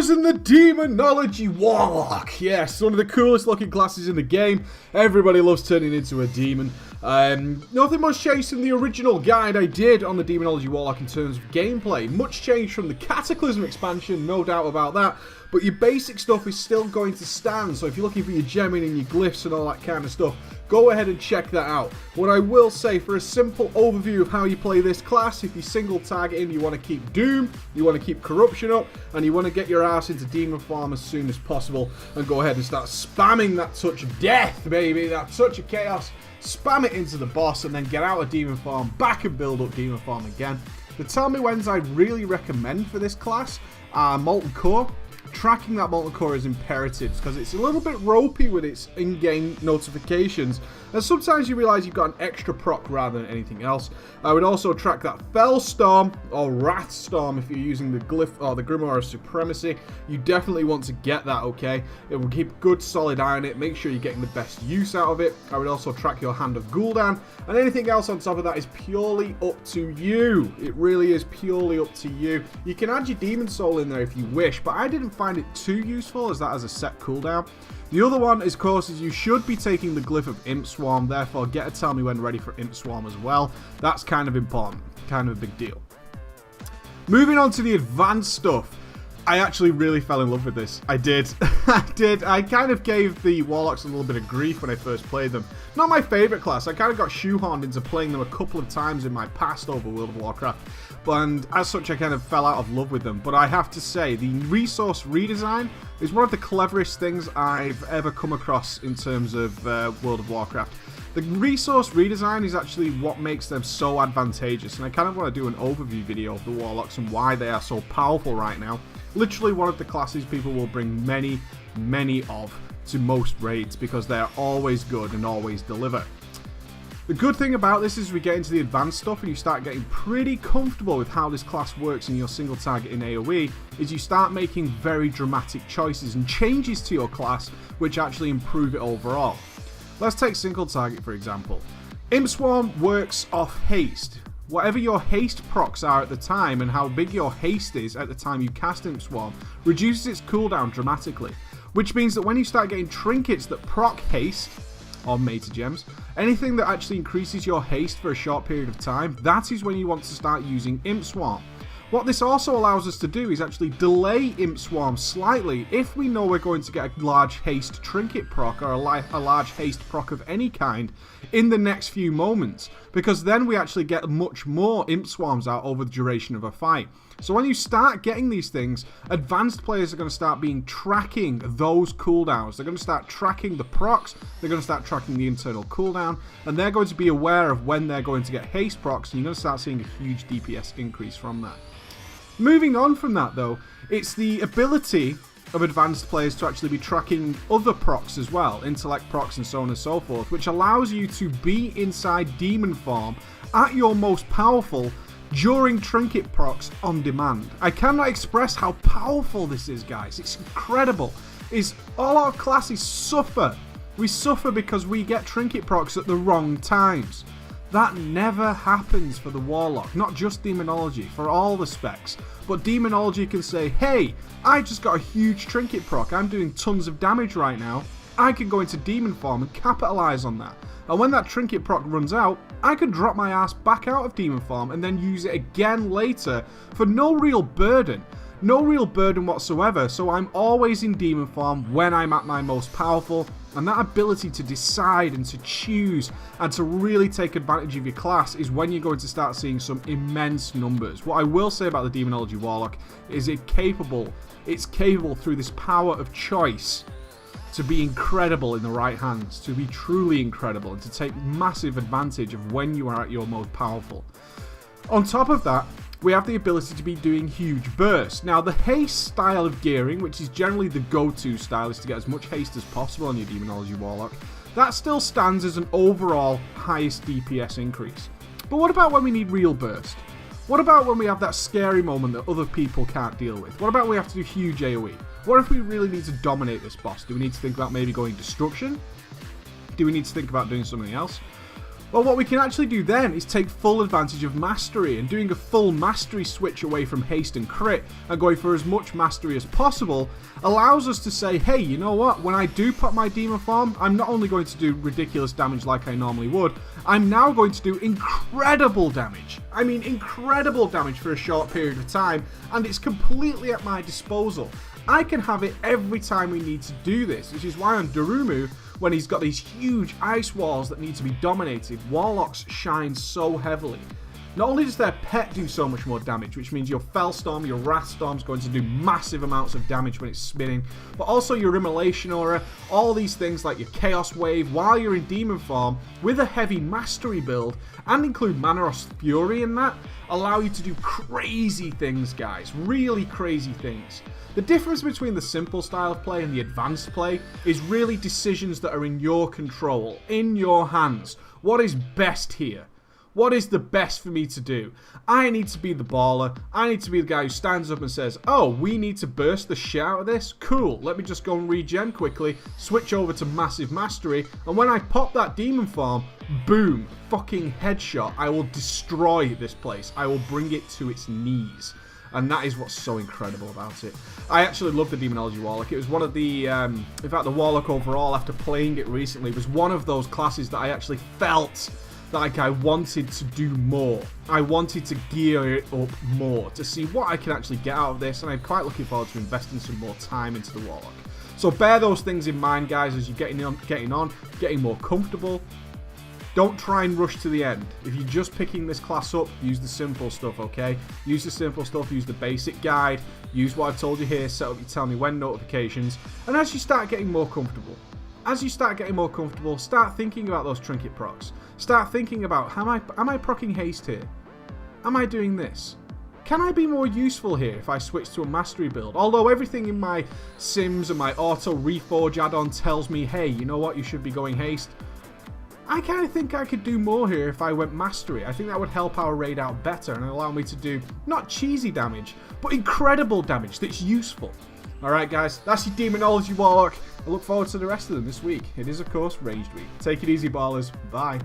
chosen the Demonology Warlock. Yes, one of the coolest looking classes in the game. Everybody loves turning into a demon. Nothing much changed from the original guide I did on the Demonology Warlock in terms of gameplay. Much change from the Cataclysm expansion, no doubt about that. But your basic stuff is still going to stand. So if you're looking for your gemming and your glyphs and all that kind of stuff, go ahead and check that out. What I will say, for a simple overview of how you play this class, if you're single targeting, you want to keep Doom, you want to keep Corruption up, and you want to get your ass into Demon Farm as soon as possible, and go ahead and start spamming that touch of death, baby, that touch of chaos. Spam it into the boss, and then get out of Demon Farm, back and build up Demon Farm again. The tell me whens I really recommend for this class are Molten Core. Tracking that Molten Core is imperative because it's a little bit ropey with its in-game notifications, and sometimes you realise you've got an extra proc rather than anything else. I would also track that Fell Storm or Wrath Storm if you're using the Glyph or the Grimoire of Supremacy. You definitely want to get that, okay? It will keep good solid eye on it, make sure you're getting the best use out of it. I would also track your Hand of Gul'dan, and anything else on top of that is purely up to you. It really is purely up to you. You can add your Demon Soul in there if you wish, but I didn't find it too useful as that has a set cooldown. The other one, of course, is you should be taking the Glyph of Imp Swarm, therefore get a tell me when ready for Imp Swarm as well. That's kind of important, kind of a big deal. Moving on to the advanced stuff. I actually really fell in love with this. I did. I kind of gave the Warlocks a little bit of grief when I first played them. Not my favourite class. I kind of got shoehorned into playing them a couple of times in my past over World of Warcraft. And as such, I kind of fell out of love with them. But I have to say, the resource redesign is one of the cleverest things I've ever come across in terms of World of Warcraft. The resource redesign is actually what makes them so advantageous. And I kind of want to do an overview video of the Warlocks and why they are so powerful right now. Literally one of the classes people will bring many of to most raids because they are always good and always deliver. The good thing about this is we get into the advanced stuff and you start getting pretty comfortable with how this class works in your single target in AoE, is you start making very dramatic choices and changes to your class which actually improve it overall. Let's take single target for example. Imp Swarm works off haste. Whatever your haste procs are at the time and how big your haste is at the time you cast Imp Swarm reduces its cooldown dramatically, which means that when you start getting trinkets that proc haste, or meta gems, anything that actually increases your haste for a short period of time, that is when you want to start using Imp Swarm. What this also allows us to do is actually delay Imp Swarm slightly if we know we're going to get a large haste trinket proc or a large haste proc of any kind in the next few moments, because then we actually get much more Imp Swarms out over the duration of a fight. So when you start getting these things, advanced players are going to start tracking those cooldowns. They're going to start tracking the procs, they're going to start tracking the internal cooldown, and they're going to be aware of when they're going to get haste procs, and you're going to start seeing a huge DPS increase from that. Moving on from that though, it's the ability of advanced players to actually be tracking other procs as well, intellect procs and so on and so forth, which allows you to be inside Demon Farm at your most powerful during trinket procs on demand. I cannot express how powerful this is, guys. It's incredible. All our classes suffer. We suffer because we get trinket procs at the wrong times. That never happens for the Warlock, not just Demonology, for all the specs. But Demonology can say, hey, I just got a huge trinket proc, I'm doing tons of damage right now, I can go into Demon Farm and capitalise on that. And when that trinket proc runs out, I can drop my ass back out of Demon Farm and then use it again later for no real burden. No real burden whatsoever, so I'm always in Demon Farm when I'm at my most powerful, and that ability to decide and to choose and to really take advantage of your class is when you're going to start seeing some immense numbers. What I will say about the Demonology Warlock is it's capable through this power of choice to be incredible in the right hands, to be truly incredible, and to take massive advantage of when you are at your most powerful. On top of that, we have the ability to be doing huge bursts. Now, the haste style of gearing, which is generally the go-to style, is to get as much haste as possible on your Demonology Warlock. That still stands as an overall highest DPS increase. But what about when we need real burst? What about when we have that scary moment that other people can't deal with? What about when we have to do huge AoE? What if we really need to dominate this boss? Do we need to think about maybe going destruction? Do we need to think about doing something else? Well, what we can actually do then is take full advantage of mastery, and doing a full mastery switch away from haste and crit and going for as much mastery as possible allows us to say, hey, you know what, when I do pop my demon form, I'm not only going to do ridiculous damage like I normally would, I'm now going to do incredible damage. I mean, incredible damage for a short period of time, and it's completely at my disposal. I can have it every time we need to do this, which is why on Darumu, when he's got these huge ice walls that need to be dominated, Warlocks shine so heavily. Not only does their pet do so much more damage, which means your Fellstorm, your Wrathstorm is going to do massive amounts of damage when it's spinning, but also your Immolation Aura, all these things like your Chaos Wave, while you're in Demon form, with a heavy Mastery build, and include Manaros Fury in that, allow you to do crazy things, guys. Really crazy things. The difference between the simple style of play and the advanced play is really decisions that are in your control, in your hands. What is best here? What is the best for me to do? I need to be the baller. I need to be the guy who stands up and says, oh, we need to burst the shit out of this? Cool, let me just go and regen quickly, switch over to massive mastery, and when I pop that demon form, boom, fucking headshot. I will destroy this place. I will bring it to its knees. And that is what's so incredible about it. I actually love the Demonology Warlock. It was one of the, in fact, the Warlock overall, after playing it recently, was one of those classes that I actually felt like I wanted to do more. I wanted to gear it up more to see what I can actually get out of this, and I'm quite looking forward to investing some more time into the Warlock. So bear those things in mind, guys, as you're getting more comfortable. Don't try and rush to the end. If you're just picking this class up, use the simple stuff, okay? Use the simple stuff, use the basic guide, use what I've told you here, set up your tell me when notifications, and as you start getting more comfortable, start thinking about those trinket procs. Start thinking about, am I proccing haste here? Am I doing this? Can I be more useful here if I switch to a mastery build? Although everything in my sims and my auto reforge add-on tells me, hey, you know what, you should be going haste. I kind of think I could do more here if I went mastery. I think that would help our raid out better and allow me to do not cheesy damage, but incredible damage that's useful. Alright guys, that's your Demonology Warlock. I look forward to the rest of them this week. It is of course Ranged Week. Take it easy, ballers. Bye.